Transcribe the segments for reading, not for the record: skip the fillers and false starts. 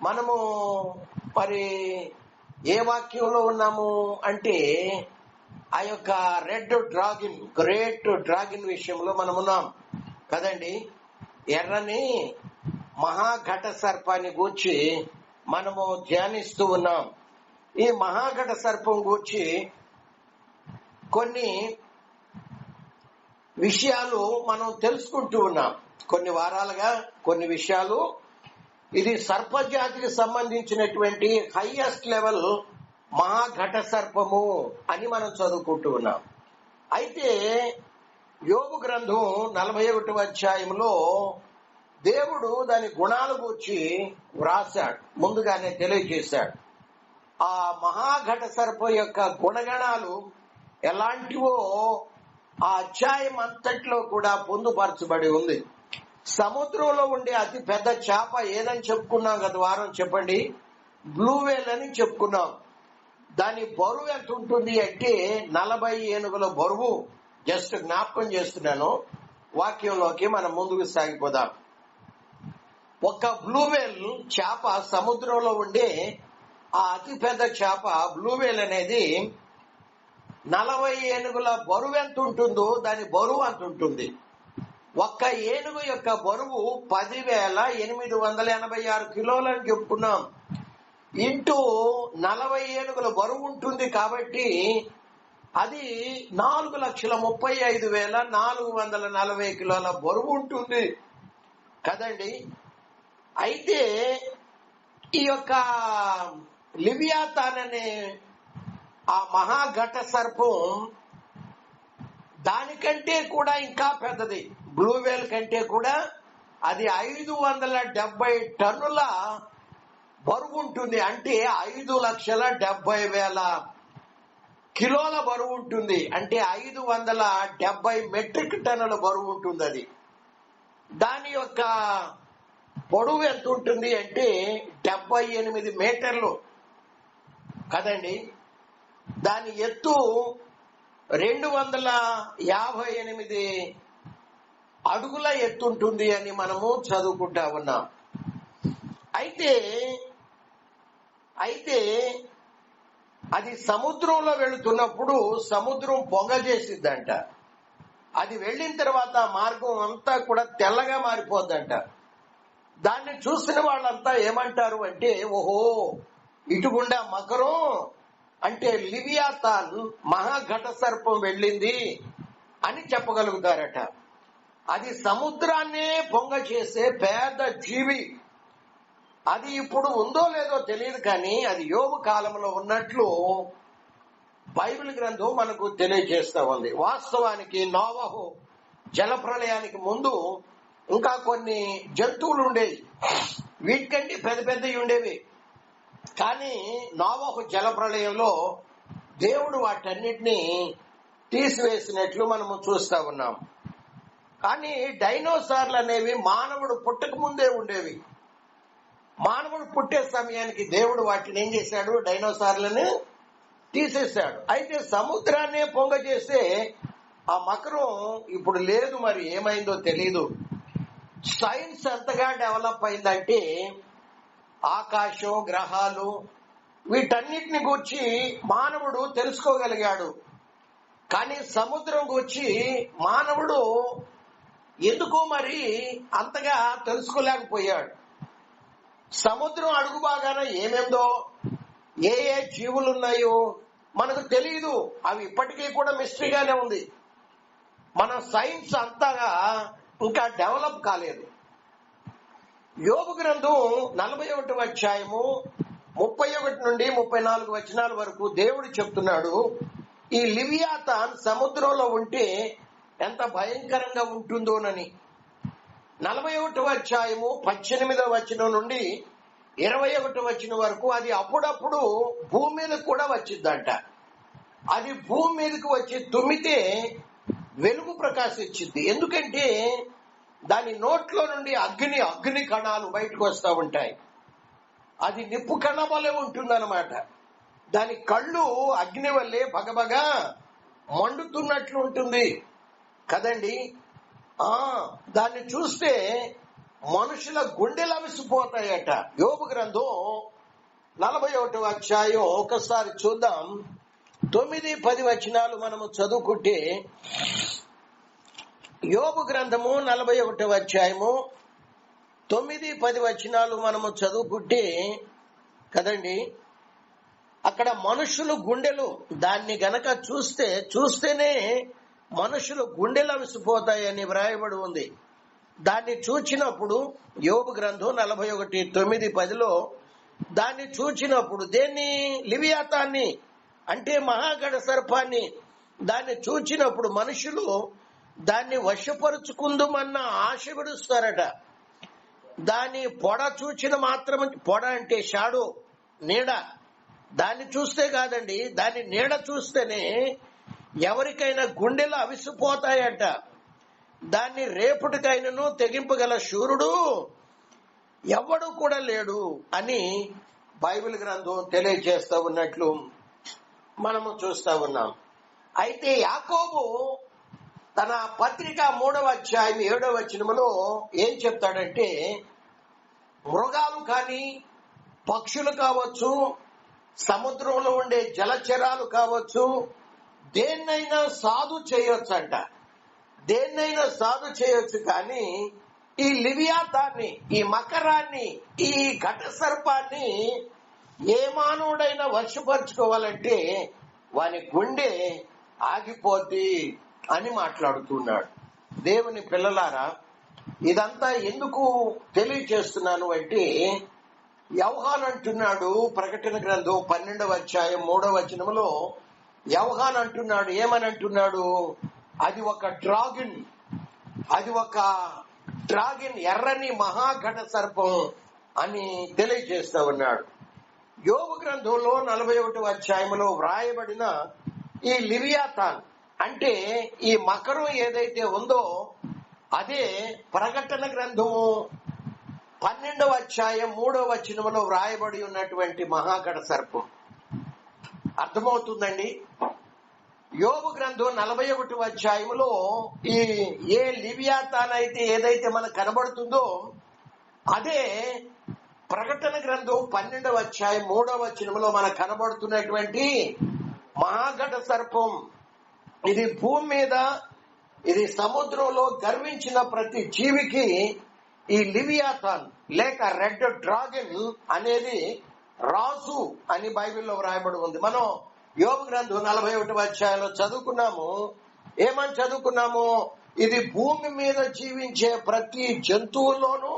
మనము మరి ఏ వాక్యంలో ఉన్నాము అంటే ఆ యొక్క గ్రేట్ డ్రాగన్ విషయంలో మనం ఉన్నాం కదండి. ఎర్రని మహాఘట సర్పాన్ని గూర్చి మనము ధ్యానిస్తూ ఉన్నాం. ఈ మహాఘట సర్పం గూర్చి కొన్ని విషయాలు మనం తెలుసుకుంటూ ఉన్నాం. కొన్ని వారాలుగా కొన్ని విషయాలు, ఇది సర్పజాతికి సంబంధించినటువంటి హైయెస్ట్ లెవెల్ మహాఘట సర్పము అని మనం చదువుకుంటూ ఉన్నాం. అయితే యోబు గ్రంథం 41వ అధ్యాయంలో దేవుడు దాని గుణాల గురించి వ్రాసాడు, ముందుగానే తెలియజేశాడు. ఆ మహాఘట సర్పం యొక్క గుణగణాలు ఎలాంటివో ఆ అధ్యాయం అంతట్లో కూడా పొందుపరచబడి ఉంది. సముద్రంలో ఉండే అతి పెద్ద చేప ఏదని చెప్పుకున్నాం గత వారం, చెప్పండి, బ్లూ వేల్ అని చెప్పుకున్నాం. దాని బరువు ఎంత ఉంటుంది అంటే 40 ఏనుగుల బరువు. జస్ట్ జ్ఞాపకం చేస్తున్నాను, వాక్యంలోకి మనం ముందుకు సాగిపోదాం. ఒక బ్లూ వేల్ చేప, సముద్రంలో ఉండే ఆ అతి పెద్ద చేప బ్లూ వేల్ అనేది 40 ఏనుగుల బరువు ఎంత ఉంటుందో దాని బరువు అంత ఉంటుంది. ఒక్క ఏనుగు యొక్క బరువు 10,886 కిలోలు అని చెప్పుకున్నాం. ఇంటూ 40 ఏనుగుల బరువు ఉంటుంది కాబట్టి అది 4,35,440 కిలోల బరువు ఉంటుంది కదండి. అయితే ఈ యొక్క లివియాతాన్ అనే ఆ మహాఘట సర్పం దానికంటే కూడా ఇంకా పెద్దది. బ్లూ వేల్ కంటే కూడా అది 570 టన్నుల బరువు ఉంటుంది. అంటే 5,70,000 కిలోల బరువు ఉంటుంది. అంటే 570 మెట్రిక్ టన్నుల బరువు ఉంటుంది. అది దాని యొక్క పొడవు ఎంత ఉంటుంది అంటే 78 మీటర్లు కదండి. దాని ఎత్తు 258 అడుగుల ఎత్తుంటుంది అని మనము చదువుకుంటా ఉన్నాం. అయితే అది సముద్రంలో వెళుతున్నప్పుడు సముద్రం పొంగ చేసిద్దంట. అది వెళ్ళిన తర్వాత మార్గం అంతా కూడా తెల్లగా మారిపోద్దంట. దాన్ని చూసిన వాళ్ళంతా ఏమంటారు అంటే, ఓహో, ఇటుగుండా మకరం అంటే లివియాతాన్ మహాఘట సర్పం వెళ్ళింది అని చెప్పగలుగుతారట. అది సముద్రాన్నే పొంగ చేసే పెద్ద జీవి. అది ఇప్పుడు ఉందో లేదో తెలియదు, కానీ అది యోబు కాలంలో ఉన్నట్లు బైబిల్ గ్రంథం మనకు తెలియజేస్తా ఉంది. వాస్తవానికి నోవహు జలప్రళయానికి ముందు ఇంకా కొన్ని జంతువులు ఉండేవి, వీటికంటే పెద్ద పెద్దవి ఉండేవి. కానీ నోవహు జలప్రళయంలో దేవుడు వాటన్నిటినీ తీసివేసినట్లు మనము చూస్తా ఉన్నాం. కానీ డైనోసార్లు అనేవి మానవుడు పుట్టక ముందే ఉండేవి. మానవుడు పుట్టే సమయానికి దేవుడు వాటిని ఏం చేశాడు, డైనోసార్లను తీసేశాడు. అయితే సముద్రాన్నే పొంగ చేస్తే ఆ మకరం ఇప్పుడు లేదు, మరి ఏమైందో తెలీదు. సైన్స్ ఎంతగా డెవలప్ అయిందంటే ఆకాశం, గ్రహాలు, వీటన్నిటిని గూర్చి మానవుడు తెలుసుకోగలిగాడు. కానీ సముద్రం గూర్చి మానవుడు ఎందుకో మరి అంతగా తెలుసుకోలేకపోయాడు. సముద్రం అడుగు బాగాన ఏమేందో, ఏ ఏ జీవులు ఉన్నాయో మనకు తెలియదు. అవి ఇప్పటికీ కూడా మిస్టరీగానే ఉంది. మన సైన్స్ అంతగా ఇంకా డెవలప్ కాలేదు. యోబు గ్రంథం 41వ అధ్యాయము 31 నుండి 34 వచనాల వరకు దేవుడు చెప్తున్నాడు, ఈ లివియాతాన్ సముద్రంలో ఉంటే ఎంత భయంకరంగా ఉంటుందోనని. 41వ అధ్యాయము 18వ వచనం నుండి 21వ వచనం వరకు అది అప్పుడప్పుడు భూమి మీద కూడా వచ్చిందంట. అది భూమి మీదకి వచ్చి తుమ్మితే వెలుగు ప్రకాశించింది. ఎందుకంటే దాని నోట్లో నుండి అగ్ని కణాలు బయటకు వస్తూ ఉంటాయి. అది నిప్పు కణ వలె ఉంటుందన్నమాట. దాని కళ్ళు అగ్ని వల్లే బగబగా మండుతున్నట్లు ఉంటుంది కదండి. దాన్ని చూస్తే మనుషుల గుండెలు అవిసిపోతాయట. యోబు గ్రంథం 41వ అధ్యాయం ఒకసారి చూద్దాం. 9-10 వచనాలు మనము చదువుకుంటే, యోబు గ్రంథము 41వ అధ్యాయము 9-10 వచనాలు మనము చదువుకుంటే కదండి, అక్కడ మనుషులు గుండెలు, దాన్ని గనక చూస్తేనే మనుషులు గుండెలు అవిసిపోతాయని వ్రాయబడి ఉంది. దాన్ని చూచినప్పుడు యోబు గ్రంథం 41:9-10లో దాన్ని చూచినప్పుడు, దేన్ని? లివియాతాన్ని, అంటే మహాగణ సర్పాన్ని. దాన్ని చూచినప్పుడు మనుషులు దాన్ని వశపరుచుకుందుమన్న ఆశ విడుస్తారట. దాని పొడ చూచిన మాత్రం, పొడ అంటే షాడో, నీడ, దాన్ని చూస్తే కాదండి, దాని నీడ చూస్తేనే ఎవరికైనా గుండెలు అవిసిపోతాయట. దాన్ని రేపుటికైనను తెగింపగల శూరుడు ఎవడు కూడా లేడు అని బైబిల్ గ్రంథం తెలియజేస్తా ఉన్నట్లు మనము చూస్తా ఉన్నాం. అయితే యాకోబు తన పత్రిక 3వ అధ్యాయం 7వ వచనములో ఏం చెప్తాడంటే, మృగాలు కానీ, పక్షులు కావచ్చు, సముద్రంలో ఉండే జలచరాలు కావచ్చు, దేన్నైనా సాధు చేయొచ్చంట. దేన్నైనా సాధు చేయొచ్చు, కానీ ఈ లివియాతాన్ని, ఈ మకరాన్ని, ఈ ఘట సర్పాన్ని ఏ మానవుడైనా వశపరుచుకోవాలంటే వాని గుండె ఆగిపోద్ది అని మాట్లాడుతున్నాడు. దేవుని పిల్లలారా, ఇదంతా ఎందుకు తెలియజేస్తున్నాను అంటే, యోహాను అంటున్నాడు, ప్రకటన గ్రంథం 12వ అధ్యాయం 3వ వచనములో యోహాను అంటున్నాడు, ఏమని అంటున్నాడు? అది ఒక డ్రాగన్, అది ఒక డ్రాగన్, ఎర్రని మహాఘట సర్పం అని తెలియజేస్తా ఉన్నాడు. యోబు గ్రంథంలో 41వ అధ్యాయంలో వ్రాయబడిన ఈ లివియాతాన్ అంటే ఈ మకరం ఏదైతే ఉందో అదే ప్రకటన గ్రంథము 12వ అధ్యాయం 3వ వచనములో వ్రాయబడి ఉన్నటువంటి మహాఘట సర్పం. అర్థమవుతుందండి? యోబు గ్రంథం 41వ అధ్యాయంలో ఈ ఏ లివియాతాన్ అయితే ఏదైతే మనకు కనబడుతుందో అదే ప్రకటన గ్రంథం 12వ అధ్యాయం 3వ వచనములో మనకు కనబడుతున్నటువంటి మహాఘట సర్పం. ఇది భూమి మీద, ఇది సముద్రంలో గర్వించిన ప్రతి జీవికి ఈ లివియాతాన్ లేక రెడ్ డ్రాగన్ అనేది రాజు అని బైబిల్లో వ్రాయబడి ఉంది. మనం యోబు గ్రంథం 41వ అధ్యాయంలో చదువుకున్నాము. ఏమని చదువుకున్నాము? ఇది భూమి మీద జీవించే ప్రతి జంతువుల్లోనూ,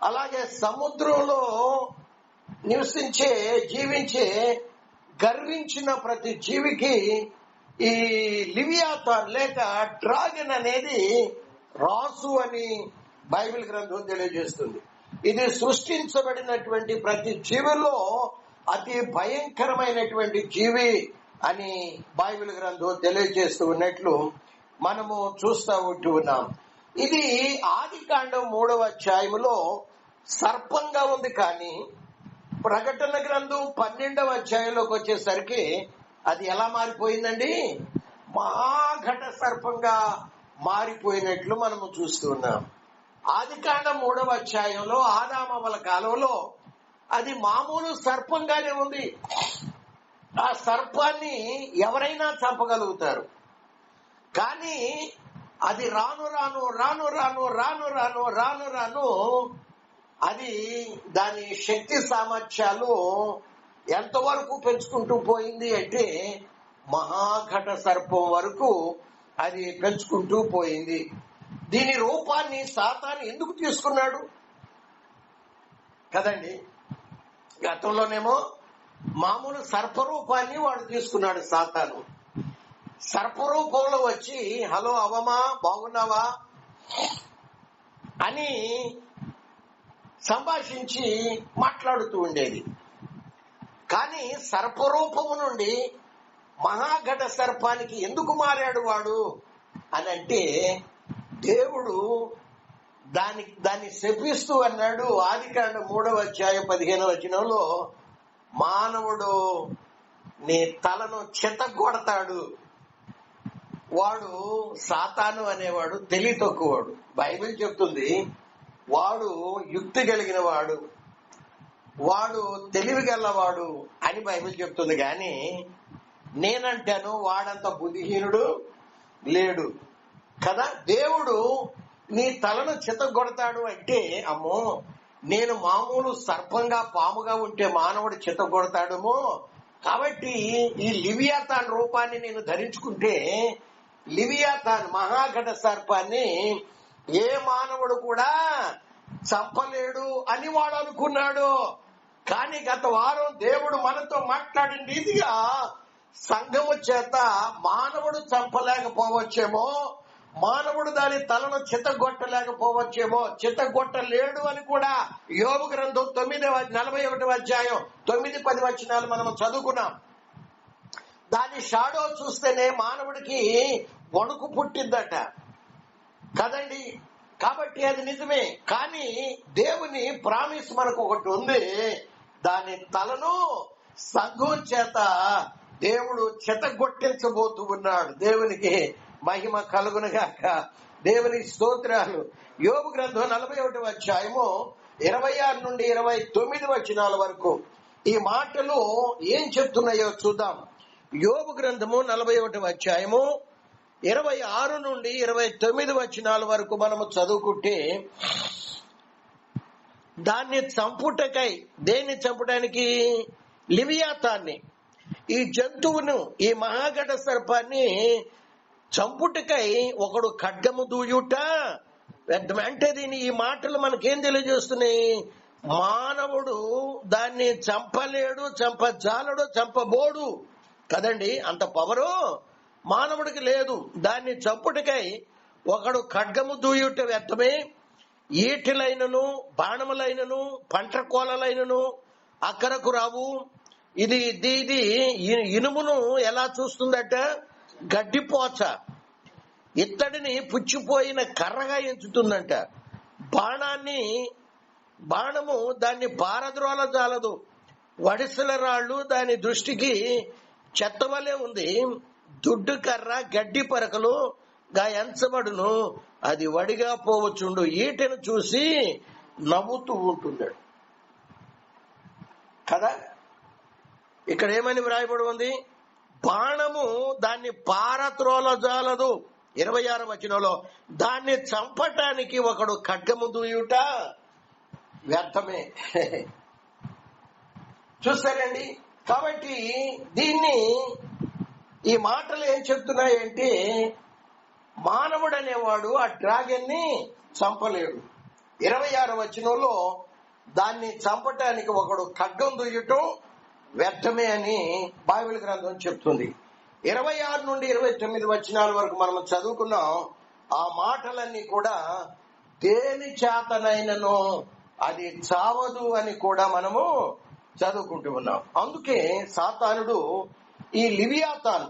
అలాగే సముద్రంలో జీవించే గర్వించిన ప్రతి జీవికి ఈ లివియాతాన్ లేక డ్రాగన్ అనేది రాజు అని బైబిల్ గ్రంథం తెలియజేస్తుంది. ఇది సృష్టించబడినటువంటి ప్రతి జీవిలో అతి భయంకరమైనటువంటి జీవి అని బైబిల్ గ్రంథం తెలియజేస్తూ ఉన్నట్లు మనము చూస్తూ ఉంటున్నాం. ఇది ఆదికాండం 3వ అధ్యాయములో సర్పంగా ఉంది, కానీ ప్రకటన గ్రంథం 12వ అధ్యాయంలోకి వచ్చేసరికి అది ఎలా మారిపోయిందండి? మహాఘట సర్పంగా మారిపోయినట్లు మనము చూస్తున్నాం. ఆదికాండం 3వ అధ్యాయంలో ఆదామవ్వల కాలంలో అది మామూలు సర్పంగానే ఉంది. ఆ సర్పాన్ని ఎవరైనా చంపగలుగుతారు, కానీ అది రాను రాను రాను రాను రాను రాను రాను రాను అది దాని శక్తి సామర్థ్యాలు ఎంతవరకు పెంచుకుంటూ పోయింది అంటే మహాఘట సర్పం వరకు అది పెంచుకుంటూ పోయింది. దీని రూపాన్ని సాతాను ఎందుకు తీసుకున్నాడు కదండి? గతంలోనేమో మామూలు సర్పరూపాన్ని వాడు తీసుకున్నాడు సాతాను. సర్పరూపంలో వచ్చి హలో అవమా, బాగున్నావా అని సంభాషించి మాట్లాడుతూ ఉండేది. కానీ సర్పరూపము నుండి మహాఘట సర్పానికి ఎందుకు మారాడు వాడు అని అంటే, దేవుడు దాన్ని శపిస్తూ అన్నాడు. ఆదికాండం 3వ అధ్యాయం 15వ వచనంలో, మానవుడు నీ తలను చితగొడతాడు. వాడు సాతాను అనేవాడు తెలివి తక్కువవాడు. బైబిల్ చెప్తుంది వాడు యుక్తి కలిగిన వాడు, వాడు తెలివి గలవాడు అని బైబిల్ చెప్తుంది. కానీ నేనంటాను వాడంత బుద్ధిహీనుడు లేడు కదా. దేవుడు నీ తలను చితగొడతాడు అంటే, అమ్మో నేను మామూలు సర్పంగా పాముగా ఉంటే మానవుడు చితగొడతాడేమో, కాబట్టి ఈ లివియాతాన్ రూపాన్ని నేను ధరించుకుంటే లివియాతాన్ మహాఘట సర్పాన్ని ఏ మానవుడు కూడా చంపలేడు అని వాడు అనుకున్నాడు. కానీ గత వారం దేవుడు మనతో మాట్లాడిన రీతిగా సంఘము చేత మానవుడు చంపలేకపోవచ్చేమో, మానవుడు దాని తలను చితగొట్టలేకపోవచ్చేమో, చితగొట్టలేడు అని కూడా యోబు గ్రంథం 41వ అధ్యాయం 9-10 వచనాలు మనం చదువుకున్నాం. దాని షాడో చూస్తేనే మానవుడికి వణుకు పుట్టిందట కదండి. కాబట్టి అది నిజమే. కానీ దేవుని ప్రామిస్ మనకు ఒకటి ఉంది, దాని తలను సంఘం చేత దేవుడు చితగొట్టించబోతూ ఉన్నాడు. దేవునికి మహిమ కలుగునుగాక. దేవునికి స్తోత్రాలు. యోబు గ్రంథం 41వ అధ్యాయము 26-29 వచనాల వరకు ఈ మాటలు ఏం చెప్తున్నాయో చూద్దాం. యోబు గ్రంథము 41వ అధ్యాయము 26-29 వచనాల వరకు మనము చదువుకుంటే, దాన్ని చంపుటకై, దేన్ని చంపడానికి? లివియాతాన్ని, ఈ జంతువును, ఈ మహాఘట సర్పాన్ని చంపుటకై ఒకడు ఖడ్గము దూయుట అంటే దీని ఈ మాటలు మనకేం తెలియజేస్తున్నాయి? మానవుడు దాన్ని చంపలేడు, చంపజాలడు, చంపబోడు కదండి. అంత పవరు మానవుడికి లేదు. దాన్ని చంపుటకై ఒకడు ఖడ్గము దూయుట వ్యర్థమే. ఈటెలైనను బాణములైనను పంటకోలలైనను అక్కరకు రావు. ఇది ఇనుమును ఎలా చూస్తుందట? గడ్డిపోచ. ఇత్తడిని పుచ్చిపోయిన కర్రగా ఎంచుతుందంట. బాణము దాన్ని పారద్రోల జాలదు. వడిసెల రాళ్లు దాని దృష్టికి చెత్తవలే ఉంది. దుడ్డు కర్ర గడ్డి పరకలు గా ఎంచబడును, అది వడిగా పోవచ్చుండు. ఈటెను చూసి నవ్వుతూ ఉంటున్నాడు కదా. ఇక్కడ ఏమని వ్రాయబడి ఉంది? బాణము దాన్ని పారత్రోల జాలదు. 26వ వచనంలో దాన్ని చంపటానికి ఒకడు ఖడ్గము దూయుట వ్యర్థమే. చూస్తారండి. కాబట్టి ఈ మాటలు ఏం చెప్తున్నాయంటే, మానవుడు అనేవాడు ఆ డ్రాగన్ ని చంపలేడు. 26వ వచనంలో దాన్ని చంపటానికి ఒకడు ఖడ్గం దూయటం వ్యర్థమే అని బైబిల్ గ్రంథం చెప్తుంది. 26-29 వచనాల వరకు మనం చదువుకున్నాం. ఆ మాటలన్నీ కూడా దేని చేతనైనను అది చావదు అని కూడా మనము చదువుకుంటూ ఉన్నాం. అందుకే సాతానుడు ఈ లివియాతాన్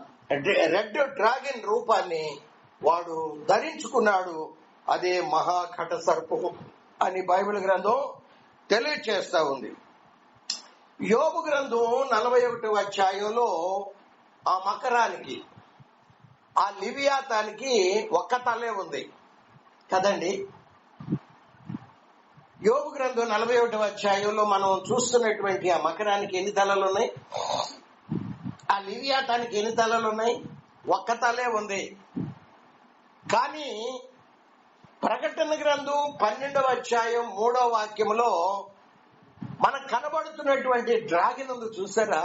రెడ్ డ్రాగన్ రూపాన్ని వాడు ధరించుకున్నాడు. అదే మహాఘట సర్పము అని బైబిల్ గ్రంథం తెలియచేస్తా ఉంది. యోబు గ్రంథం 41వ అధ్యాయంలో ఆ మకరానికి, ఆ లివియాతానికి ఒక్క తలే ఉంది కదండి. యోబు గ్రంథం 41వ అధ్యాయంలో మనం చూస్తున్నటువంటి ఆ మకరానికి ఎన్ని తలలు ఉన్నాయి? ఆ లివియాతానికి ఎన్ని తలలు ఉన్నాయి? ఒక్క తలే ఉంది. కానీ ప్రకటన గ్రంథం 12వ అధ్యాయం 3వ వాక్యంలో మనకు కనబడుతున్నటువంటి డ్రాగన్ ఉంది చూసారా?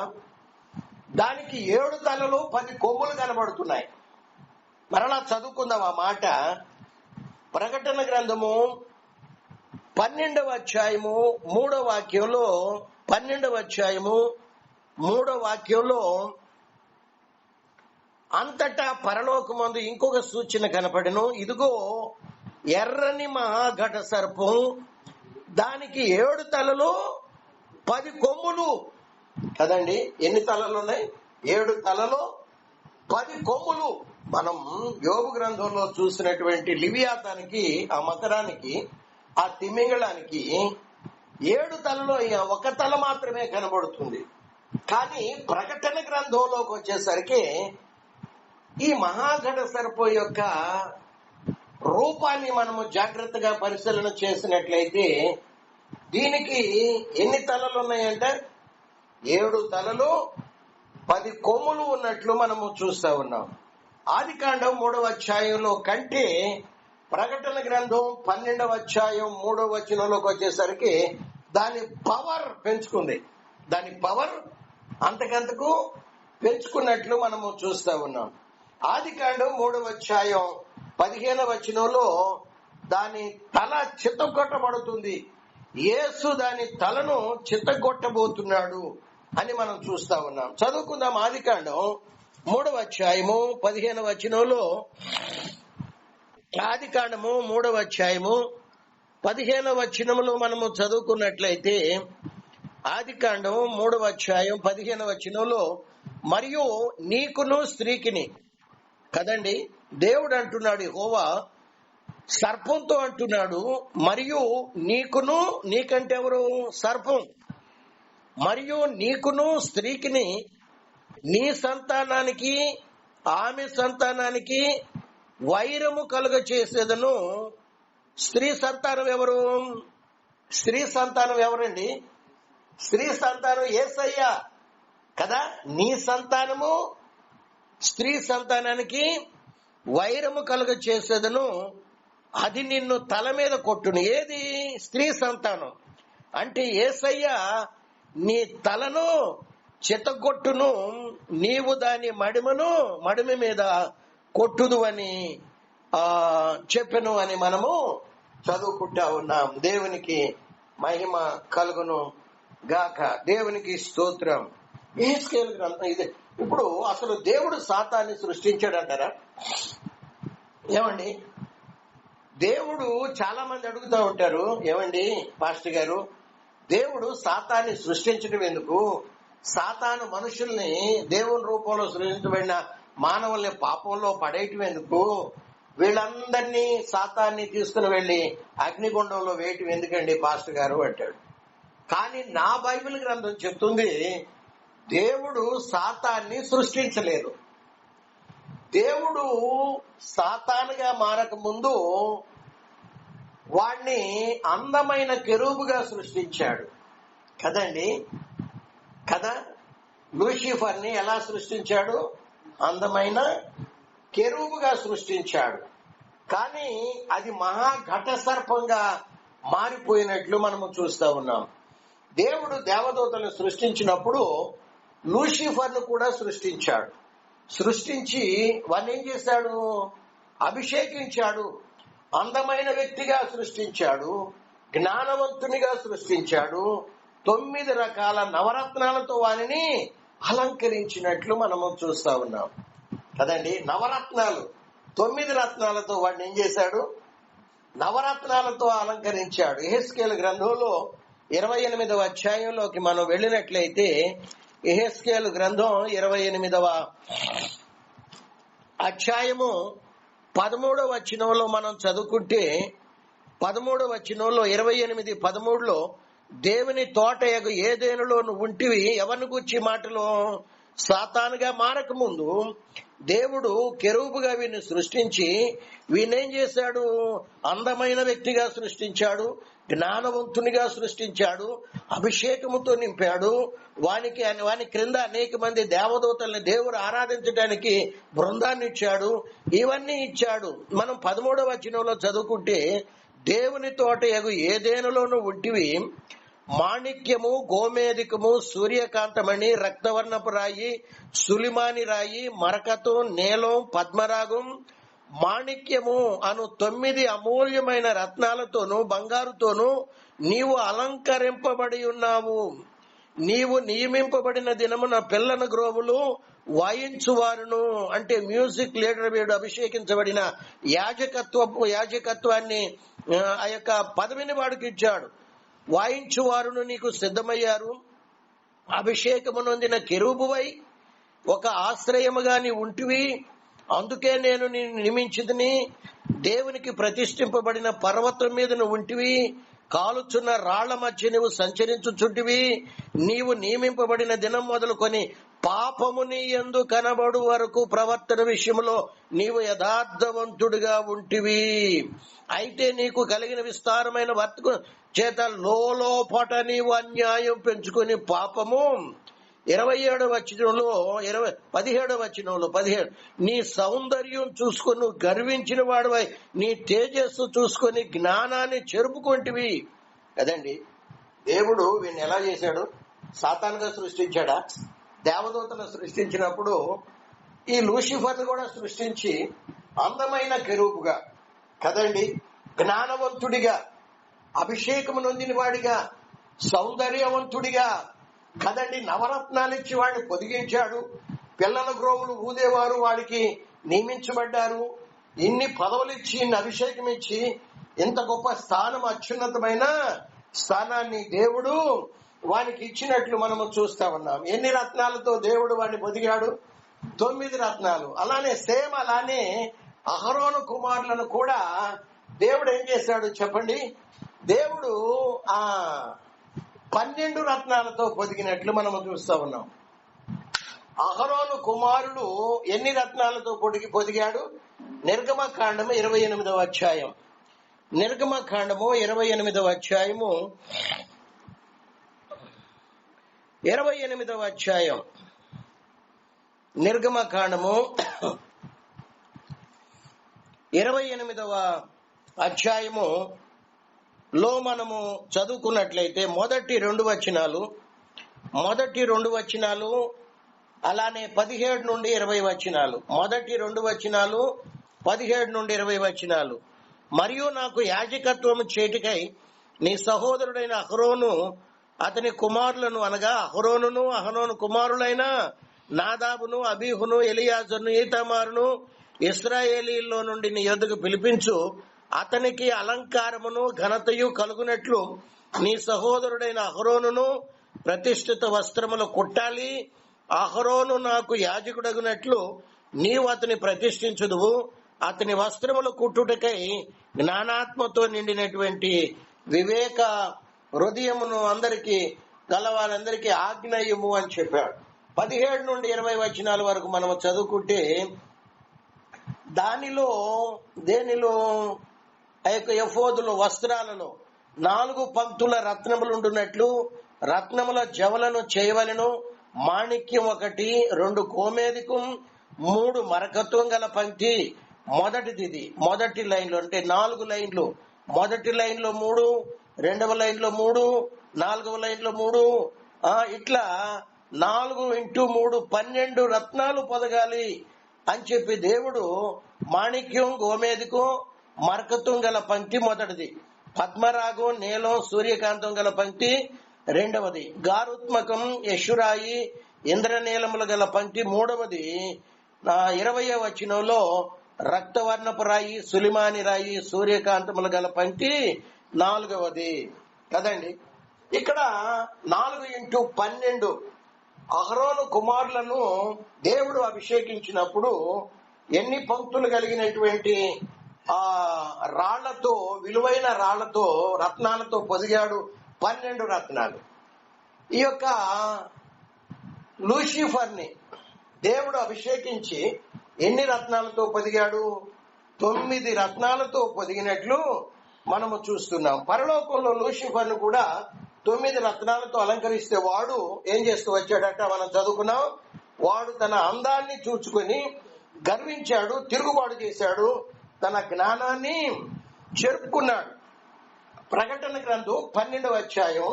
దానికి 7 తలలు 10 కొమ్ములు కనబడుతున్నాయి. మరలా చదువుకుందాం ఆ మాట. ప్రకటన గ్రంథము 12వ అధ్యాయము 3వ వాక్యంలో, 12వ అధ్యాయము 3వ వాక్యంలో, అంతటా పరలోకమందు ఇంకొక సూచన కనపడెను. ఇదిగో ఎర్రని మహాఘట సర్పం, దానికి 7 తలలు 10 కొమ్ములు కదండి. ఎన్ని తలలు ఉన్నాయి? 7 తలలు 10 కొమ్ములు. మనం యోబు గ్రంథంలో చూసినటువంటి లివియాతానికి, ఆ మకరానికి, ఆ తిమింగళానికి 7 తలలో ఒక తల మాత్రమే కనబడుతుంది. కానీ ప్రకటన గ్రంథంలోకి వచ్చేసరికి ఈ మహాఘట సర్పం యొక్క రూపాన్ని మనము జాగ్రత్తగా పరిశీలన చేసినట్లయితే దీనికి ఎన్ని తలలు ఉన్నాయంటే 7 తలలు 10 కొమ్ములు ఉన్నట్లు మనము చూస్తా ఉన్నాం. ఆదికాండం 3వ అధ్యాయంలో కంటే ప్రకటన గ్రంథం 12వ అధ్యాయం 3వ వచనంలోకి వచ్చేసరికి దాని పవర్ పెంచుకుంది. దాని పవర్ అంతకంతకు పెంచుకున్నట్లు మనము చూస్తా ఉన్నాం. ఆదికాండం 3వ అధ్యాయం 15వ వచనంలో దాని తల చిత్తగొట్టబడుతుంది. యేసు దాని తలను చిత్తగొట్టబోతున్నాడు అని మనం చూస్తా ఉన్నాం. చదువుకుందాం. ఆదికాండం 3వ అధ్యాయము 15వ వచనంలో, ఆదికాండము 3వ అధ్యాయము 15వ వచనములో మనము చదువుకున్నట్లయితే, ఆదికాండం 3వ అధ్యాయం 15వ వచనంలో, మరియు నీకును స్త్రీకిని, కదండి దేవుడు అంటున్నాడు, యెహోవా సర్పంతో అంటున్నాడు, మరియు నీకును, నీకంటే ఎవరు? సర్పం. మరియు నీకును స్త్రీకిని, నీ సంతానానికి ఆమె సంతానానికి వైరము కలుగ చేసేదను. స్త్రీ సంతానం ఎవరు? స్త్రీ సంతానం ఎవరండి? స్త్రీ సంతానం యేసయ్య కదా. నీ సంతానము స్త్రీ సంతానానికి వైరము కలుగ చేసేదను, అది నిన్ను తల మీద కొట్టును. ఏది? స్త్రీ సంతానం. అంటే యేసయ్య నీ తలను చితగొట్టును, నీవు దాని మడిమ మీద కొట్టుదు అని చెప్పెను అని మనము చదువుకుంటా ఉన్నాం. దేవునికి మహిమ కలుగును గాక. దేవునికి స్తోత్రం. యెహెజ్కేలు గ్రంథం ఇది. ఇప్పుడు అసలు దేవుడు సాతాన్ని సృష్టించాడంటారా? ఏమండి, దేవుడు చాలా మంది అడుగుతా ఉంటారు, ఏమండి పాస్టర్ గారు, దేవుడు సాతాన్ని సృష్టించడం ఎందుకు? సాతాను మనుషుల్ని దేవుని రూపంలో సృష్టించబడిన మానవుల్ని పాపంలో పడేయటం ఎందుకు? వీళ్ళందరినీ సాతాన్ని తీసుకుని వెళ్లి అగ్నిగుండంలో వేయటం ఎందుకండి పాస్టర్ గారు అంటాడు. కానీ నా బైబిల్ గ్రంథం చెప్తుంది, దేవుడు సాతాన్ని సృష్టించలేదు. దేవుడు సాతానుగా మారక ముందు వాణ్ణి అందమైన కెరూబుగా సృష్టించాడు కదండి. కదా, లూసిఫర్ ని ఎలా సృష్టించాడు? అందమైన కెరూబుగా సృష్టించాడు. కానీ అది మహా ఘట సర్పంగా మారిపోయినట్లు మనము చూస్తా ఉన్నాం. దేవుడు దేవదూతలను సృష్టించినప్పుడు లూసిఫర్ ను కూడా సృష్టించాడు. సృష్టించి వాడిని ఏం చేశాడు? అభిషేకించాడు. అందమైన వ్యక్తిగా సృష్టించాడు, జ్ఞానవంతునిగా సృష్టించాడు. 9 రకాల నవరత్నాలతో వానిని అలంకరించినట్లు మనము చూస్తా ఉన్నాం కదండి. నవరత్నాలు, 9 రత్నాలతో వాడిని ఏం చేశాడు? నవరత్నాలతో అలంకరించాడు. యెహెజ్కేలు గ్రంథంలో 28వ అధ్యాయంలోకి మనం వెళ్ళినట్లయితే, యెహెజ్కేలు గ్రంథం 28వ అధ్యాయము 13వ వచనంలో మనం చదువుకుంటే, 13వ వచనంలో 28:13లో, దేవుని తోట యగు ఏదెనులో నువ్వు ఉంటివి. ఎవరిని గూర్చి మాటలో? సాతానుగా మారక ముందు దేవుడు కెరూబుగా వీరిని సృష్టించి వీనేం చేశాడు? అందమైన వ్యక్తిగా సృష్టించాడు, జ్ఞానవంతునిగా సృష్టించాడు, అభిషేకముతో నింపాడు. వాని క్రింద అనేక మంది దేవదూతల్ని దేవుడు ఆరాధించడానికి బృందాన్ని ఇచ్చాడు. ఇవన్నీ ఇచ్చాడు. మనం 13వ వచనంలో చదువుకుంటే, దేవుని తోట యగు ఏదెనులోను ఉంటివి. మాణిక్యము, గోమేధికము, సూర్యకాంతమణి, రక్తవర్ణపు రాయి, సులిమాని రాయి, మరకతం, నీలం, పద్మరాగం, మాణిక్యము అను 9 అమూల్యమైన రత్నాలతోనూ బంగారుతోనూ నీవు అలంకరింపబడి ఉన్నావు. నీవు నియమింపబడిన దినమున పిల్లన గ్రోవులు వాయించువారును, అంటే మ్యూజిక్ లీడర్ వీడు అభిషేకించబడిన యాజకత్వాన్ని ఆ యొక్క పదవిని వాడికి ఇచ్చాడు. వాయించువారును నీకు సిద్ధమయ్యారు. అభిషేకము నొందిన కెరూబువై ఒక ఆశ్రయముగా నీ ఉంటివి. అందుకే నేను నియమించితిని. దేవునికి ప్రతిష్ఠింపబడిన పర్వతం మీద నువ్వు ఉంటివి. కాలుచున్న రాళ్ల మధ్య నువ్వు సంచరించుచుంటివి. నీవు నియమింపబడిన దినం మొదలుకొని పాపము నీ యందు కనబడు వరకు ప్రవర్తన విషయంలో నీవు యథార్థవంతుడిగా ఉంటివి. అయితే నీకు కలిగిన విస్తారమైన వర్తకు చేత లోపట నీవు అన్యాయం పెంచుకుని పాపము 27వ వచనంలో 17వ వచనంలో 17 నీ సౌందర్యం చూసుకొని నువ్వు గర్వించిన వాడివై నీ తేజస్సు చూసుకొని జ్ఞానాన్ని చెరుపుకొంటివి కదండి. దేవుడు వీడిని ఎలా చేశాడు? సాతానుగా సృష్టించాడా? దేవదూతను సృష్టించినప్పుడు ఈ లూసిఫర్ని కూడా సృష్టించి అందమైన కెరూబుగా కదండి, జ్ఞానవంతుడిగా, అభిషేకము నొందిన వాడిగా, సౌందర్యవంతుడిగా కదండి, నవరత్నాలు ఇచ్చి వాడిని పొదిగించాడు. పిల్లల గ్రోవులు ఊదేవారు వాడికి నియమించబడ్డారు. ఇన్ని పదవులు ఇచ్చి, ఇన్ని అభిషేకం ఇచ్చి, ఇంత గొప్ప స్థానం, అత్యున్నతమైన స్థానాన్ని దేవుడు వానికి ఇచ్చినట్లు మనము చూస్తా ఉన్నాం. ఎన్ని రత్నాలతో దేవుడు వాడిని పొదిగాడు? 9 రత్నాలు. అలానే అహరోను కుమారులను కూడా దేవుడు ఏం చేశాడు చెప్పండి? దేవుడు 12 రత్నాలతో పొదిగినట్లు మనము చూస్తా ఉన్నాం. అహరోను కుమారులు ఎన్ని రత్నాలతో పొదిగాడు? నిర్గమకాండము 28వ అధ్యాయం. నిర్గమకాండము 28వ అధ్యాయము 28వ అధ్యాయం. నిర్గమకాండము 28వ అధ్యాయములో మనము చదువుకున్నట్లయితే మొదటి 2 వచనాలు అలానే 17 నుండి 20 వచనాలు. మొదటి 2 వచనాలు 17 నుండి 20 వచనాలు. మరియు నాకు యాజకత్వము చేటికై నీ సహోదరుడైన అహరోను అతని కుమారులను అనగా అహరోను కుమారులైన నాదాబును, అబీహును, ఎలియాజరును, ఈతామారును ఇశ్రాయేలీలో నుండి నీ యొద్దకు పిలిపించు. అతనికి అలంకారమును ఘనతయు కలుగునట్లు నీ సహోదరుడైన అహరోనును ప్రతిష్ఠిత వస్త్రములు కుట్టాలి. అహరోను నాకు యాజకుడగునట్లు నీవు అతని ప్రతిష్ఠించుదువు. అతని వస్త్రములు కుట్టుటకై జ్ఞానాత్మతో నిండినటువంటి వివేక హృదయమును అందరికీ గలవారందరికీ ఆజ్ఞయము అని చెప్పాడు. 17 నుండి 20 వచనాల వరకు మనం చదువుకుంటే దేనిలో ఆ యొక్క ఎఫోదులో వస్త్రాలలో 4 పంక్తుల రత్నములు ఉండునట్లు రత్నముల జవలను చేయవలెను. మాణిక్యం 1, 2 గోమేదికం, 3 మరకత్వం గల పంక్తి. మొదటిది మొదటి లైన్లో అంటే 4 లైన్లు. మొదటి లైన్లో 3, రెండవ లైన్లో 3, 4వ లైన్లో 3, ఇట్లా 4x3 12 రత్నాలు పొదగాలి అని చెప్పి దేవుడు మాణిక్యం, గోమేదికం, మరకత్వం గల పంక్తి మొదటిది. పద్మరాగం, నీలం, సూర్యకాంతం గల పంక్తి రెండవది. గారుత్మకం, యశురాయి, ఇంద్రనీలములు గల పంక్తి మూడవది. 20వ వచనంలో రక్తవర్ణపు రాయి, సులిమాని రాయి, సూర్యకాంతములు గల పంక్తి 4వది కదండి. ఇక్కడ 4x12 అహరోను కుమారులను దేవుడు అభిషేకించినప్పుడు ఎన్ని పంక్తులు కలిగినటువంటి రాళ్లతో, విలువైన రాళ్లతో, రత్నాలతో పొదిగాడు? 12 రత్నాలు. ఈ యొక్క లూసిఫర్ని దేవుడు అభిషేకించి ఎన్ని రత్నాలతో పొదిగాడు? 9 రత్నాలతో పొదిగినట్లు మనము చూస్తున్నాం. పరలోకంలో లూసిఫర్ను కూడా 9 రత్నాలతో అలంకరిస్తే వాడు ఏం చేస్తూ వచ్చాడట? మనం చదువుకున్నాం. వాడు తన అందాన్ని చూచుకొని గర్వించాడు, తిరుగుబాటు చేశాడు, తన జ్ఞానాన్ని చెరుపుకున్నాడు. ప్రకటన గ్రంథం 12వ అధ్యాయం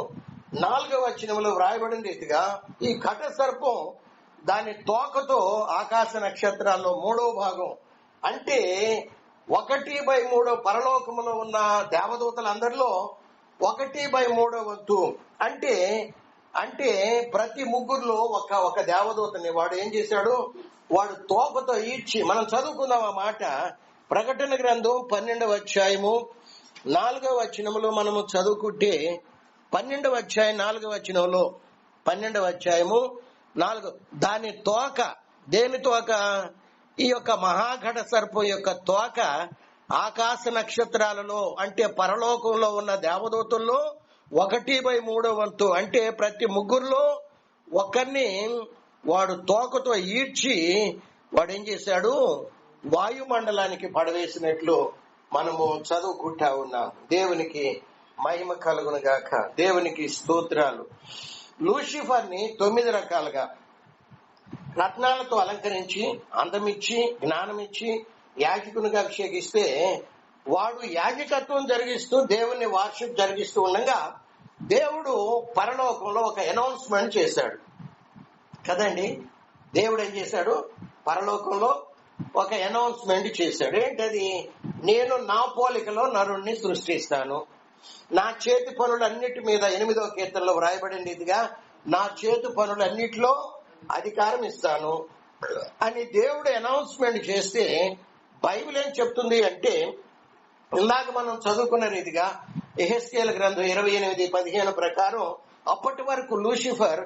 4వ వచనంలో వ్రాయబడిన రీతిగా ఈ ఘట సర్పం దాని తోకతో ఆకాశ నక్షత్రాల్లో 3వ భాగం అంటే 1/3 పరలోకములో ఉన్న దేవదూతలందరిలో 1/3 వంతు అంటే ప్రతి ముగ్గురులో ఒక దేవదూతని వాడు ఏం చేశాడు? వాడు తోకతో ఈడ్చి, మనం చదువుకుందాం ఆ మాట. ప్రకటన గ్రంథం 12వ అధ్యాయము 4వ వచనంలో మనము చదువుకుంటే 12వ అధ్యాయం 4వ వచనంలో 12వ అధ్యాయము 4 దాని తోక, దేని తోక? ఈ యొక్క మహాఘట సర్పం యొక్క తోక ఆకాశ నక్షత్రాలలో అంటే పరలోకంలో ఉన్న దేవదూతల్లో 1/3 వంతు అంటే ప్రతి ముగ్గురులో ఒకరిని వాడు తోకతో ఈడ్చి వాడు ఏం చేశాడు, వాయుమండలానికి పడవేసినట్లు మనము చదువుకుంటా ఉన్నాం. దేవునికి మహిమ కలుగును గాక. దేవునికి స్తోత్రాలు. లూసిఫర్ ని 9 రకాలుగా రత్నాలతో అలంకరించి, అందమిచ్చి, జ్ఞానమిచ్చి, యాజకునిగా అభిషేకిస్తే వాడు యాజకత్వం జరిగిస్తూ దేవుని వార్షిప్ జరిగిస్తూ ఉండగా దేవుడు పరలోకంలో ఒక అనౌన్స్మెంట్ చేశాడు కదండి. దేవుడు ఏం చేశాడు, పరలోకంలో ఒక అనౌన్స్మెంట్ చేశాడు. ఏంటది? నేను నా పోలికలో నరుణ్ణి సృష్టిస్తాను, నా చేతి పనులన్నిటి మీద 8వ కీర్తనలో వ్రాయబడింది ఇదిగా, నా చేతి పనులన్నిటిలో అధికారం ఇస్తాను అని దేవుడు అనౌన్స్మెంట్ చేస్తే బైబిల్ ఏం చెప్తుంది అంటే, ఇందాక మనం చదువుకున్న రీతిగా యెహెజ్కేలు గ్రంథం 28:15 ప్రకారం అప్పటి వరకు లూసిఫర్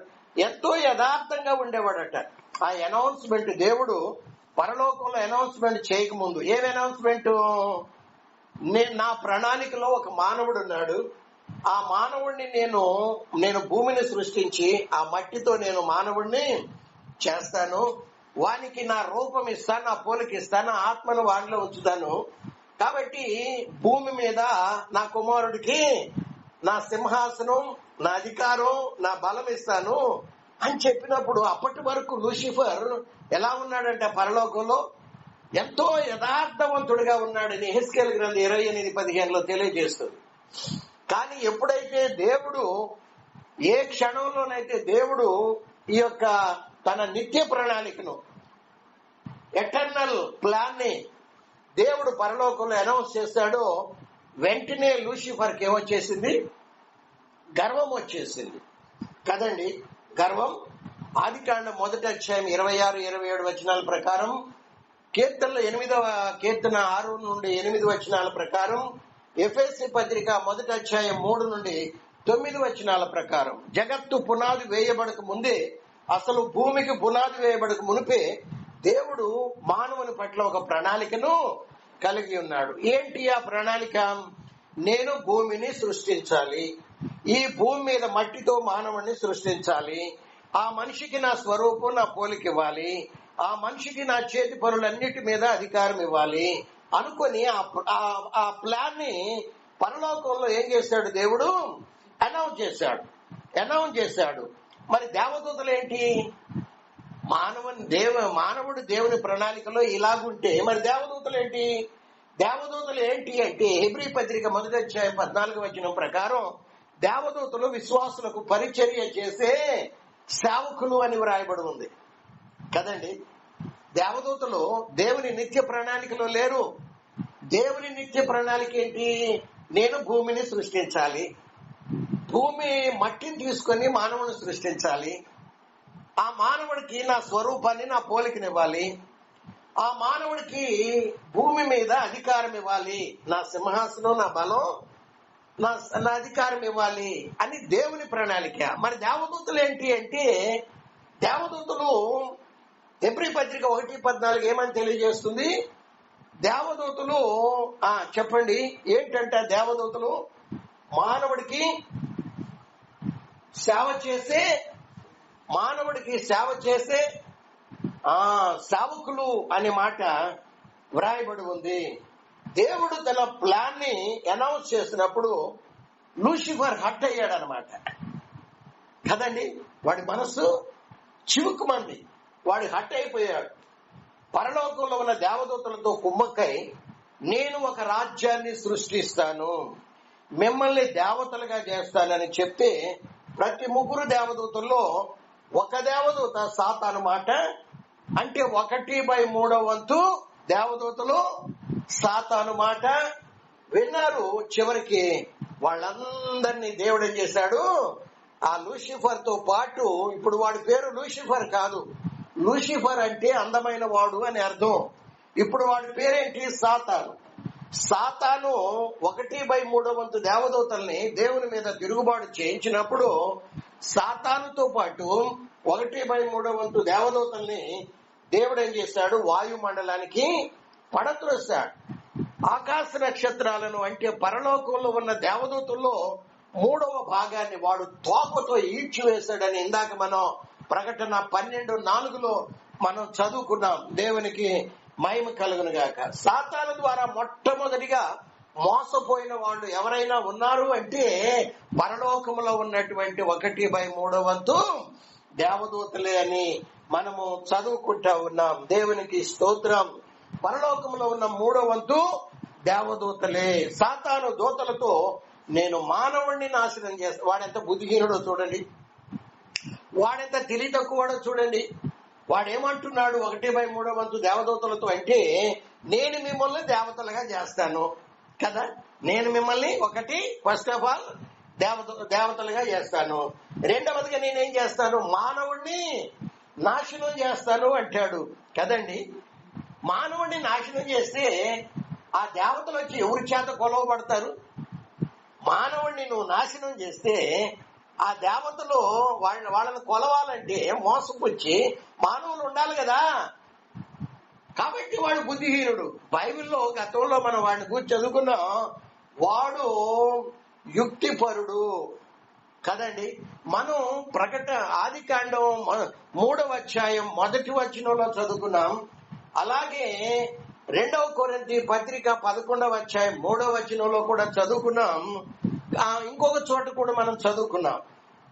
ఎంతో యథార్థంగా ఉండేవాడట. ఆ అనౌన్స్మెంట్ దేవుడు పరలోకంలో అనౌన్స్మెంట్ చేయకముందు, ఏం అనౌన్స్మెంట్? నా ప్రణాళికలో ఒక మానవుడు ఉన్నాడు, ఆ మానవుడిని నేను భూమిని సృష్టించి ఆ మట్టితో నేను మానవుడిని చేస్తాను, వానికి నా రూపం ఇస్తాను, నా పోలిక ఇస్తాను, ఆత్మను వాడిలో ఉంచుతాను, కాబట్టి భూమి మీద నా కుమారుడికి నా సింహాసనం, నా అధికారం, నా బలం ఇస్తాను అని చెప్పినప్పుడు అప్పటి వరకు లూసిఫర్ ఎలా ఉన్నాడంటే పరలోకంలో ఎంతో యథార్థవంతుడిగా ఉన్నాడని యెహెజ్కేలు గ్రంథం 28:15 తెలియజేస్తుంది. కానీ ఎప్పుడైతే దేవుడు, ఏ క్షణంలోనైతే దేవుడు ఈ యొక్క తన నిత్య ప్రణాళికను, ఎటర్నల్ ప్లాన్ ని దేవుడు పరలోకంలో అనౌన్స్ చేశాడో వెంటనే లూసిఫర్కి ఏమొచ్చేసింది? గర్వం వచ్చేసింది కదండి. గర్వం. ఆదికాండం 1వ అధ్యాయం 26-27 వచనాల ప్రకారం, కీర్తనలో 8వ కీర్తన 6 నుండి 8 వచనాల ప్రకారం, ఎఫెసీ పత్రిక 1వ అధ్యాయం 3 నుండి 9 వచనాల ప్రకారం, జగత్తు పునాది వేయబడక ముందే, అసలు భూమికి పునాది వేయబడక మునిపే దేవుడు మానవుని పట్ల ఒక ప్రణాళికను కలిగి ఉన్నాడు. ఏంటి ఆ ప్రణాళిక? నేను భూమిని సృష్టించాలి, ఈ భూమి మీద మట్టితో మానవుడిని సృష్టించాలి, ఆ మనిషికి నా స్వరూపం, నా పోలిక ఇవ్వాలి, ఆ మనిషికి నా చేతి పనులన్నిటి మీద అధికారం ఇవ్వాలి అనుకొని ఆ ప్లాన్ ని పరలోకంలో ఏం చేశాడు? దేవుడు అనౌన్స్ చేశాడు. మరి దేవదూతలు ఏంటి? మానవుడు దేవుని ప్రణాళికలో ఇలాగుంటే మరి దేవదూతలు ఏంటి అంటే హెబ్రీ పత్రిక 1వ అధ్యాయం 14 వచనం ప్రకారం దేవదూతలు విశ్వాసులకు పరిచర్య చేసే సేవకులు అని వ్రాయబడి ఉంది కదండి. దేవదూతలు దేవుని నిత్య ప్రణాళికలో లేరు. దేవుని నిత్య ప్రణాళిక ఏంటి? నేను భూమిని సృష్టించాలి, భూమి మట్టిని తీసుకొని మానవుని సృష్టించాలి, ఆ మానవుడికి నా స్వరూపాన్ని, నా పోలికనివ్వాలి, ఆ మానవుడికి భూమి మీద అధికారం ఇవ్వాలి, నా సింహాసనం, నా బలం, నా అధికారం ఇవ్వాలి అని దేవుని ప్రణాళిక. మరి దేవదూతలు ఏంటి అంటే, దేవదూతలు హెబ్రీ పత్రిక 1:14 ఏమని తెలియజేస్తుంది? దేవదూతలు చెప్పండి ఏంటంటే, దేవదూతలు మానవుడికి సేవ చేసే సేవకులు అనే మాట వ్రాయబడి ఉంది. దేవుడు తన ప్లాన్ ని అనౌన్స్ చేసినప్పుడు లూసిఫర్ హట్ అయ్యాడు అనమాట కదండి. వాడి మనస్సు చివుకుమంది, వాడు హట్ అయిపోయాడు. పరలోకంలో ఉన్న దేవదూతలతో కుమ్మక్కై, నేను ఒక రాజ్యాన్ని సృష్టిస్తాను, మిమ్మల్ని దేవతలుగా చేస్తానని చెప్తే ప్రతి 3 దేవదూతల్లో ఒక దేవదూత సాతాను మాట, అంటే 1/3 వంతు దేవదూతలు సాతాను మాట విన్నారు. చివరికి వాళ్ళందరినీ దేవుడు ఏం చేశాడు? ఆ లూసిఫర్ తో పాటు, ఇప్పుడు వాడి పేరు లూసిఫర్ కాదు, లూసిఫర్ అంటే అందమైన వాడు అని అర్థం. ఇప్పుడు వాడి పేరేంటి? సాతాను. సాతాను 1/3 వంతు దేవదూతల్ని దేవుని మీద తిరుగుబాటు చేయించినప్పుడు సాతానుతో పాటు 1/3 వంతు దేవదూతల్ని దేవుడు ఏం చేశాడు? వాయుమండలానికి పడత్రోశాడు. ఆకాశ నక్షత్రాలను, అంటే పరలోకంలో ఉన్న దేవదూతల్లో 3వ భాగాన్ని వాడు తోకతో ఈడ్చివేశాడని ఇందాక మనం ప్రకటన 12:4 మనం చదువుకున్నాం. దేవునికి మహిమ కలుగును గాక. సాతాను ద్వారా మొట్టమొదటిగా మోసపోయిన వాళ్ళు ఎవరైనా ఉన్నారు అంటే పరలోకములో ఉన్నటువంటి 1/3 దేవదూతలే అని మనము చదువుకుంటా ఉన్నాం. దేవునికి స్తోత్రం. పరలోకంలో ఉన్న 3/3 దేవదూతలే. సాతాను దూతలతో నేను మానవుణ్ణి నాశనం చేస్తాను. వాడెంత బుద్ధిహీనుడో చూడండి, వాడెంత తెలివి తక్కువడో చూడండి. వాడేమంటున్నాడు 1/3 దేవదూతలతో అంటే, నేను మిమ్మల్ని దేవతలుగా చేస్తాను కదా, నేను మిమ్మల్ని ఫస్ట్ ఆఫ్ ఆల్ దేవతలుగా చేస్తాను, రెండవదిగా నేనేం చేస్తాను, మానవుణ్ణి నాశనం చేస్తాను అంటాడు కదండి. మానవుణ్ణి నాశనం చేస్తే ఆ దేవతలు వచ్చి ఎవరి చేత కొలవబడతారు? మానవుణ్ణి నువ్వు నాశనం చేస్తే ఆ దేవతలు వాళ్ళని కొలవాలంటే మోసపుచ్చి మానవులు ఉండాలి కదా. కాబట్టి వాడు బుద్ధిహీనుడు. బైబిల్లో గతంలో మనం వాడిని గురించి చదువుకున్నాం. వాడు యుక్తిపరుడు కదండి. మనం ఆదికాండం 3వ అధ్యాయం 1వ వచనంలో చదువుకున్నాం. అలాగే 2వ కొరింథీ పత్రిక 11వ అధ్యాయం 3వ వచనంలో కూడా చదువుకున్నాం. ఇంకొక చోట కూడా మనం చదువుకున్నాం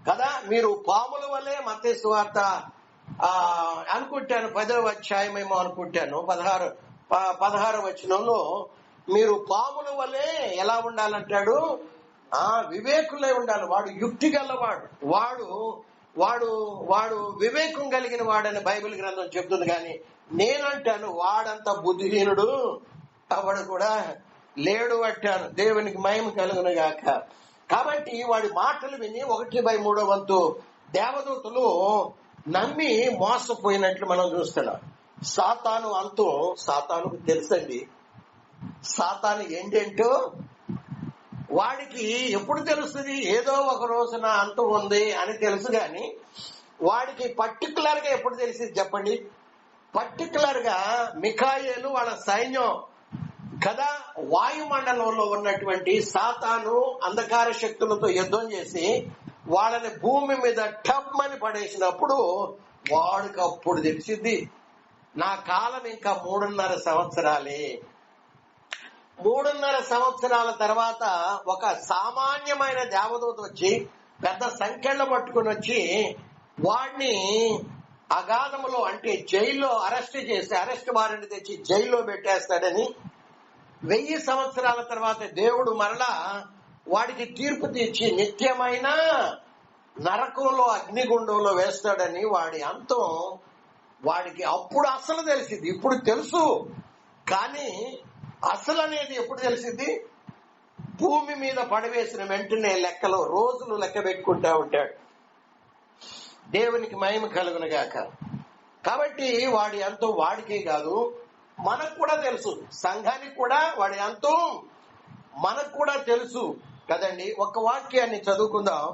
కదా. మీరు పాముల వల్లే, మత్తయి సువార్త అనుకుంటాను 10వ అధ్యాయం ఏమో అనుకుంటాను, 16వ వచనంలో మీరు పాముల వల్లే ఎలా ఉండాలంటాడు, వివేకులై ఉండాలి. వాడు యుక్తి గలవాడు, వాడు వివేకం కలిగిన వాడని బైబిల్ గ్రంథం చెప్తుంది. కానీ నేనంటాను వాడంత బుద్ధిహీనుడు అవడు కూడా లేడు అంటాను. దేవునికి మహిమ కలుగును గాక. కాబట్టి వాడి మాటలు విని 1/3 దేవదూతలు నమ్మి మోసపోయినట్లు మనం చూస్తున్నాం. సాతాను అంతం సాతానుకు తెలుసండి. సాతాను ఏంటంటో వాడికి ఎప్పుడు తెలుస్తుంది? ఏదో ఒక రోజున అంతం ఉంది అని తెలుసు. గాని వాడికి పర్టికులర్ గా ఎప్పుడు తెలిసింది చెప్పండి? పర్టికులర్ గా మిఖాయేలు వాళ్ళ సైన్యం కదా, వాయుమండలంలో ఉన్నటువంటి సాతాను అంధకార శక్తులతో యుద్ధం చేసి వాళ్ళని భూమి మీద టమ్మని పడేసినప్పుడు వాడికి అప్పుడు తెలిసింది, నా కాలం ఇంకా 3.5 సంవత్సరాలే. 3.5 సంవత్సరాల తర్వాత ఒక సామాన్యమైన దేవదూత వచ్చి పెద్ద సంఖ్యలో పట్టుకుని వచ్చి వాడిని అగాధములో అంటే జైల్లో అరెస్ట్ వారెంట్ తెచ్చి జైల్లో పెట్టేస్తాడని, 1000 సంవత్సరాల తర్వాత దేవుడు మరలా వాడికి తీర్పు తీర్చి నిత్యమైన నరకంలో అగ్నిగుండంలో వేస్తాడని వాడి అంతం వాడికి అప్పుడు అసలు తెలిసింది. ఇప్పుడు తెలుసు కానీ అసలు అనేది ఎప్పుడు తెలిసింది? భూమి మీద పడవేసిన వెంటనే లెక్కలో రోజులు లెక్క పెట్టుకుంటా ఉంటాడు. దేవునికి మహిమ కలుగును గాక. కాబట్టి వాడి అంతం వాడికే కాదు, మనకు కూడా తెలుసు. సంఘానికి కూడా వాడి అంతం మనకు కూడా తెలుసు కదండి. ఒక వాక్యాన్ని చదువుకుందాం.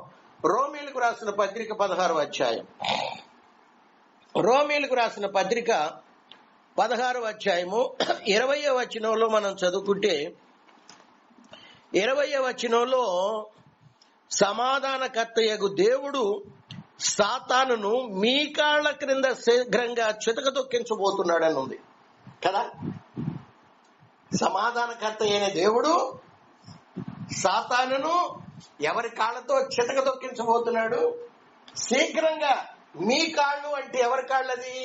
రోమీలకు రాసిన పత్రిక 16వ అధ్యాయం. రోమీలకు రాసిన పత్రిక 16వ అధ్యాయము 20వ వచనంలో మనం చదువుకుంటే, 20వ వచనంలో సమాధానకర్తయగు దేవుడు సాతానును మీ కాళ్ల క్రింద శీఘ్రంగా చితకతొక్కించబోతున్నాడని ఉంది కదా. సమాధానకర్త అయిన దేవుడు సాతానును ఎవరి కాళ్ళతో చితకతొక్కించబోతున్నాడు? శీఘ్రంగా. మీ కాళ్ళు అంటే ఎవరి కాళ్ళది?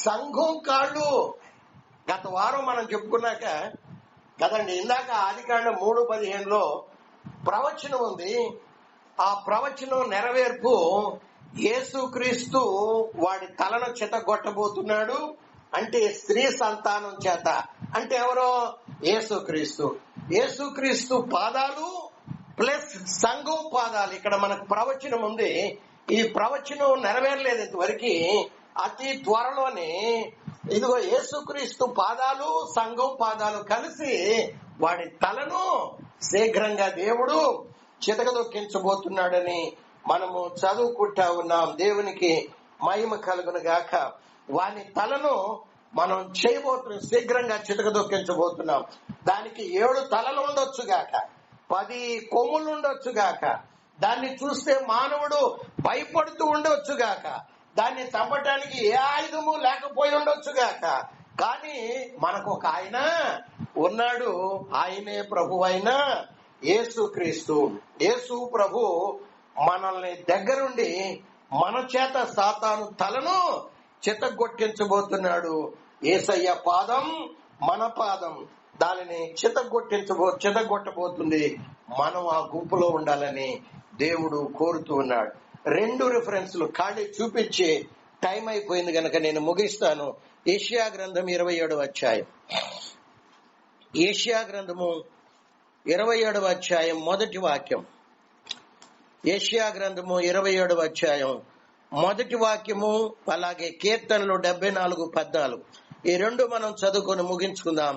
సంఘం కాళ్ళు. గత వారం మనం చెప్పుకున్నాక కదండి, ఇందాక ఆదికాండం 3:15లో ప్రవచనం ఉంది. ఆ ప్రవచనం నెరవేర్పు యేసుక్రీస్తు వాడి తలను చితగొట్టబోతున్నాడు. అంటే స్త్రీ సంతానం చేత. అంటే ఎవరో? యేసుక్రీస్తు. యేసుక్రీస్తు పాదాలు ప్లస్ సంఘం పాదాలు. ఇక్కడ మనకు ప్రవచనం ఉంది. ఈ ప్రవచనం నెరవేరలేదు ఇంతవరకు. అతి త్వరలోనే ఇదిగో యేసుక్రీస్తు పాదాలు సంఘం పాదాలు కలిసి వాడి తలను శీఘ్రంగా దేవుడు చితకదొక్కించబోతున్నాడని మనము చదువుకుంటా ఉన్నాం. దేవునికి మహిమ కలుగును గాక. వాని తలను మనం చేయబోతున్నాం, శీఘ్రంగా చితకదొక్కించబోతున్నాం. దానికి 7 తలలు ఉండొచ్చు గాక, 10 కొమ్ములు ఉండొచ్చు గాక, దాన్ని చూస్తే మానవుడు భయపడుతూ ఉండొచ్చు గాక. దాన్ని చంపటానికి ఏ ఆయుధము లేకపోయి ఉండొచ్చుగాక, కానీ మనకు ఒక ఆయన ఉన్నాడు. ఆయనే ప్రభు అయిన యేసుక్రీస్తు. యేసు ప్రభు మనల్ని దగ్గరుండి మన చేత సాతాను తలను చితగొట్టించబోతున్నాడు. యేసయ్య పాదం మన పాదం, దానిని చితగొట్టబోతుంది. మనం ఆ గుంపులో ఉండాలని దేవుడు కోరుతూ ఉన్నాడు. 2 రిఫరెన్స్లు ఖాళీ చూపించి టైం అయిపోయింది గనక నేను ముగిస్తాను. యెషయా గ్రంథం 27వ అధ్యాయం. యెషయా గ్రంథము 27వ అధ్యాయం మొదటి వాక్యం. యెషయా గ్రంథము 27వ అధ్యాయం మొదటి వాక్యము, అలాగే కీర్తనలు 74:14 ఈ 2 మనం చదువుకొని ముగించుకుందాం.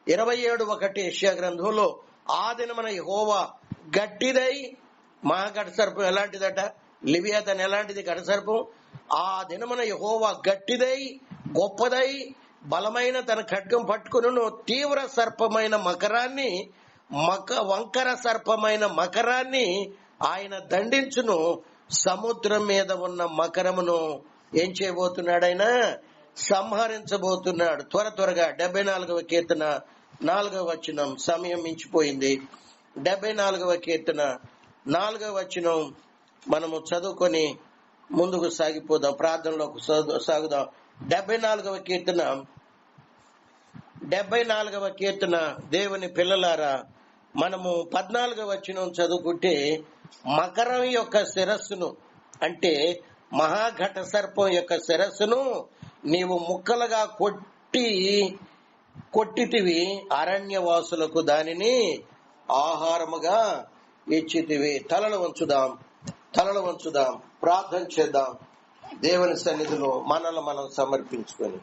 27:1 యెషయా గ్రంథంలో, ఆ దినమున యెహోవా గట్టిదై, మహాఘట సర్పం ఎలాంటిదట, లివియాతన్ ఎలాంటిది ఘట సర్పం. ఆ దినమున యెహోవా గట్టిదై గొప్పదై బలమైన తన ఖడ్గం పట్టుకును, తీవ్ర సర్పమైన మకరాన్ని, వంకర సర్పమైన మకరాన్ని ఆయన దండించును. సముద్రం మీద ఉన్న మకరమును ఏం చేయబోతున్నాడు? ఆయన సంహరించబోతున్నాడు. త్వరగా 74వ కీర్తన 4వ వచనం. సమయం మించిపోయింది. 74వ కీర్తన 4వ వచనం మనము చదువుకొని ముందుకు సాగిపోదాం, ప్రార్థనలోకి సాగుదాం. 74వ కీర్తన 74వ కీర్తన దేవుని పిల్లలారా, మనము 14వ వచనం చదువుకుంటే, మకరం యొక్క శిరస్సును, అంటే మహాఘట సర్పం యొక్క శిరస్సును నీవు ముక్కలుగా కొట్టితివి, అరణ్యవాసులకు దానిని ఆహారముగా ఇచ్చితివి. తలలు వంచుదాం, ప్రార్థన చేద్దాం. దేవుని సన్నిధిలో మనల్ని మనం సమర్పించుకొని